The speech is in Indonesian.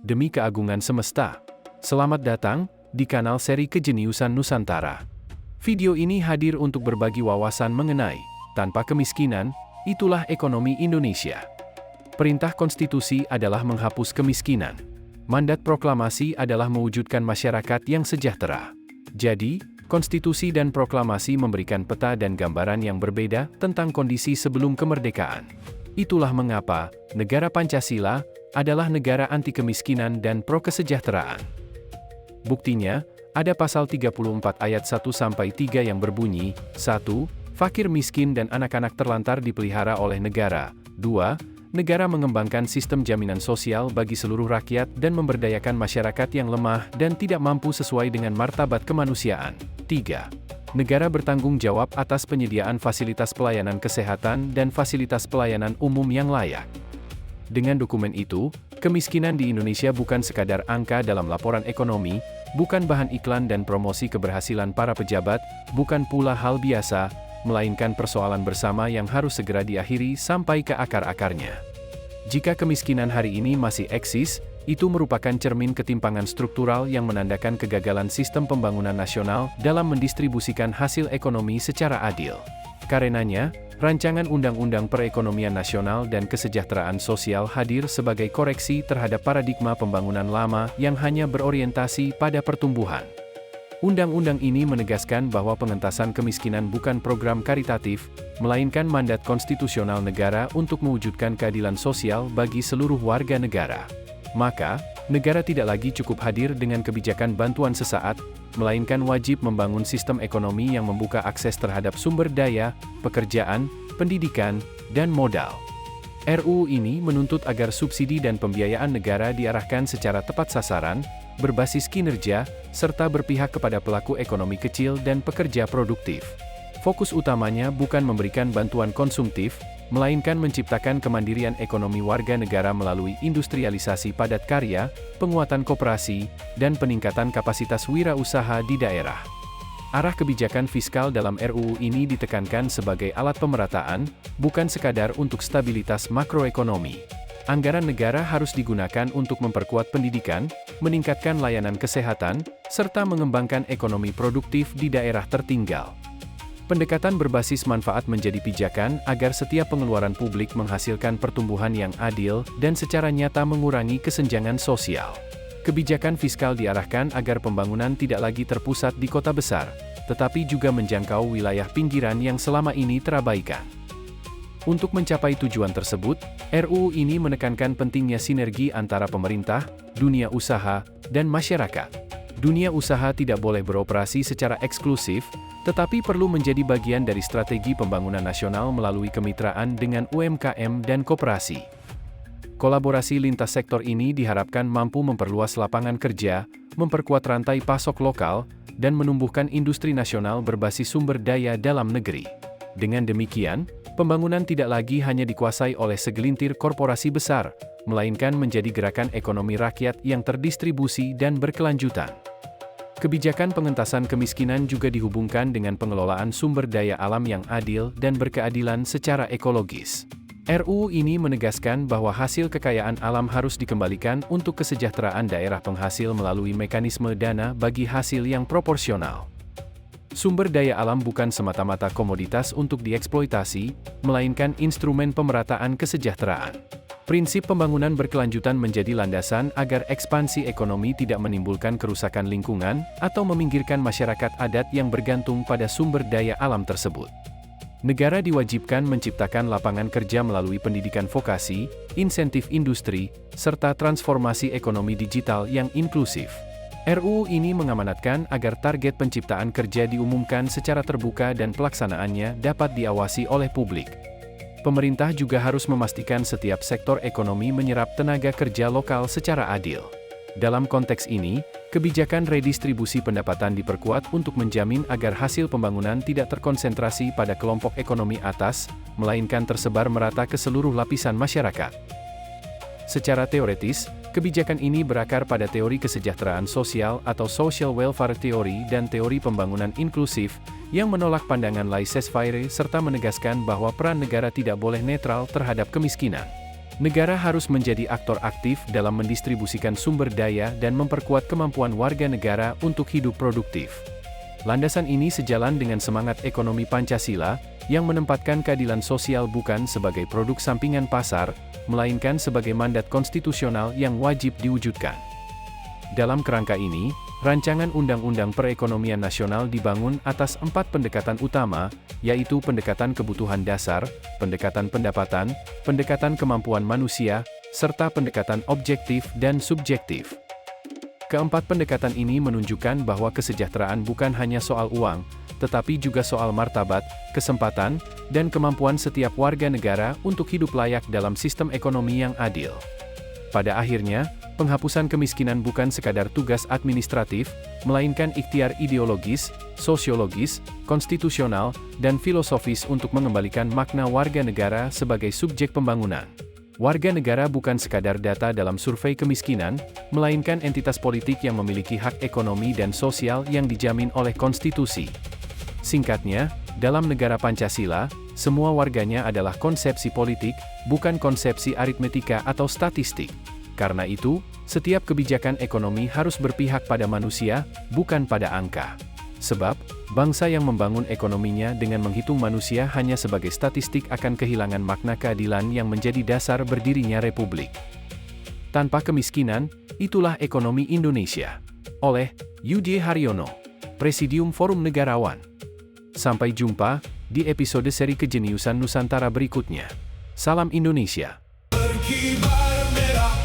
demi keagungan semesta. Selamat datang di kanal seri Kejeniusan Nusantara. Video ini hadir untuk berbagi wawasan mengenai tanpa kemiskinan, itulah ekonomi Indonesia. Perintah konstitusi adalah menghapus kemiskinan. Mandat proklamasi adalah mewujudkan masyarakat yang sejahtera. Jadi, konstitusi dan proklamasi memberikan peta dan gambaran yang berbeda tentang kondisi sebelum kemerdekaan. Itulah mengapa negara Pancasila adalah negara anti kemiskinan dan pro-kesejahteraan. Buktinya, ada pasal 34 ayat 1-3 yang berbunyi, 1. Fakir miskin dan anak-anak terlantar dipelihara oleh negara. 2. Negara mengembangkan sistem jaminan sosial bagi seluruh rakyat dan memberdayakan masyarakat yang lemah dan tidak mampu sesuai dengan martabat kemanusiaan. 3. Negara bertanggung jawab atas penyediaan fasilitas pelayanan kesehatan dan fasilitas pelayanan umum yang layak. Dengan dokumen itu, kemiskinan di Indonesia bukan sekadar angka dalam laporan ekonomi, bukan bahan iklan dan promosi keberhasilan para pejabat, bukan pula hal biasa, melainkan persoalan bersama yang harus segera diakhiri sampai ke akar-akarnya. Jika kemiskinan hari ini masih eksis, itu merupakan cermin ketimpangan struktural yang menandakan kegagalan sistem pembangunan nasional dalam mendistribusikan hasil ekonomi secara adil. Karenanya, Rancangan Undang-Undang Perekonomian Nasional dan Kesejahteraan Sosial hadir sebagai koreksi terhadap paradigma pembangunan lama yang hanya berorientasi pada pertumbuhan. Undang-undang ini menegaskan bahwa pengentasan kemiskinan bukan program karitatif, melainkan mandat konstitusional negara untuk mewujudkan keadilan sosial bagi seluruh warga negara. Maka, negara tidak lagi cukup hadir dengan kebijakan bantuan sesaat, melainkan wajib membangun sistem ekonomi yang membuka akses terhadap sumber daya, pekerjaan, pendidikan, dan modal. RUU ini menuntut agar subsidi dan pembiayaan negara diarahkan secara tepat sasaran, berbasis kinerja, serta berpihak kepada pelaku ekonomi kecil dan pekerja produktif. Fokus utamanya bukan memberikan bantuan konsumtif, melainkan menciptakan kemandirian ekonomi warga negara melalui industrialisasi padat karya, penguatan koperasi, dan peningkatan kapasitas wirausaha di daerah. Arah kebijakan fiskal dalam RUU ini ditekankan sebagai alat pemerataan, bukan sekadar untuk stabilitas makroekonomi. Anggaran negara harus digunakan untuk memperkuat pendidikan, meningkatkan layanan kesehatan, serta mengembangkan ekonomi produktif di daerah tertinggal. Pendekatan berbasis manfaat menjadi pijakan agar setiap pengeluaran publik menghasilkan pertumbuhan yang adil dan secara nyata mengurangi kesenjangan sosial. Kebijakan fiskal diarahkan agar pembangunan tidak lagi terpusat di kota besar, tetapi juga menjangkau wilayah pinggiran yang selama ini terabaikan. Untuk mencapai tujuan tersebut, RUU ini menekankan pentingnya sinergi antara pemerintah, dunia usaha, dan masyarakat. Dunia usaha tidak boleh beroperasi secara eksklusif, tetapi perlu menjadi bagian dari strategi pembangunan nasional melalui kemitraan dengan UMKM dan koperasi. Kolaborasi lintas sektor ini diharapkan mampu memperluas lapangan kerja, memperkuat rantai pasok lokal, dan menumbuhkan industri nasional berbasis sumber daya dalam negeri. Dengan demikian, pembangunan tidak lagi hanya dikuasai oleh segelintir korporasi besar, melainkan menjadi gerakan ekonomi rakyat yang terdistribusi dan berkelanjutan. Kebijakan pengentasan kemiskinan juga dihubungkan dengan pengelolaan sumber daya alam yang adil dan berkeadilan secara ekologis. RUU ini menegaskan bahwa hasil kekayaan alam harus dikembalikan untuk kesejahteraan daerah penghasil melalui mekanisme dana bagi hasil yang proporsional. Sumber daya alam bukan semata-mata komoditas untuk dieksploitasi, melainkan instrumen pemerataan kesejahteraan. Prinsip pembangunan berkelanjutan menjadi landasan agar ekspansi ekonomi tidak menimbulkan kerusakan lingkungan atau meminggirkan masyarakat adat yang bergantung pada sumber daya alam tersebut. Negara diwajibkan menciptakan lapangan kerja melalui pendidikan vokasi, insentif industri, serta transformasi ekonomi digital yang inklusif. RUU ini mengamanatkan agar target penciptaan kerja diumumkan secara terbuka dan pelaksanaannya dapat diawasi oleh publik. Pemerintah juga harus memastikan setiap sektor ekonomi menyerap tenaga kerja lokal secara adil. Dalam konteks ini, kebijakan redistribusi pendapatan diperkuat untuk menjamin agar hasil pembangunan tidak terkonsentrasi pada kelompok ekonomi atas, melainkan tersebar merata ke seluruh lapisan masyarakat. Secara teoretis, kebijakan ini berakar pada teori kesejahteraan sosial atau social welfare theory dan teori pembangunan inklusif, yang menolak pandangan laissez-faire serta menegaskan bahwa peran negara tidak boleh netral terhadap kemiskinan. Negara harus menjadi aktor aktif dalam mendistribusikan sumber daya dan memperkuat kemampuan warga negara untuk hidup produktif. Landasan ini sejalan dengan semangat ekonomi Pancasila, yang menempatkan keadilan sosial bukan sebagai produk sampingan pasar, melainkan sebagai mandat konstitusional yang wajib diwujudkan. Dalam kerangka ini, Rancangan Undang-Undang Perekonomian Nasional dibangun atas 4 pendekatan utama, yaitu pendekatan kebutuhan dasar, pendekatan pendapatan, pendekatan kemampuan manusia, serta pendekatan objektif dan subjektif. Keempat pendekatan ini menunjukkan bahwa kesejahteraan bukan hanya soal uang, tetapi juga soal martabat, kesempatan, dan kemampuan setiap warga negara untuk hidup layak dalam sistem ekonomi yang adil. Pada akhirnya, penghapusan kemiskinan bukan sekadar tugas administratif, melainkan ikhtiar ideologis, sosiologis, konstitusional, dan filosofis untuk mengembalikan makna warga negara sebagai subjek pembangunan. Warga negara bukan sekadar data dalam survei kemiskinan, melainkan entitas politik yang memiliki hak ekonomi dan sosial yang dijamin oleh konstitusi. Singkatnya, dalam negara Pancasila, semua warganya adalah konsepsi politik, bukan konsepsi aritmetika atau statistik. Karena itu, setiap kebijakan ekonomi harus berpihak pada manusia, bukan pada angka. Sebab, bangsa yang membangun ekonominya dengan menghitung manusia hanya sebagai statistik akan kehilangan makna keadilan yang menjadi dasar berdirinya republik. Tanpa kemiskinan, itulah ekonomi Indonesia. Oleh Yudhye Haryono, Presidium Forum Negarawan. Sampai jumpa di episode seri Kejeniusan Nusantara berikutnya. Salam Indonesia. Berkibar merah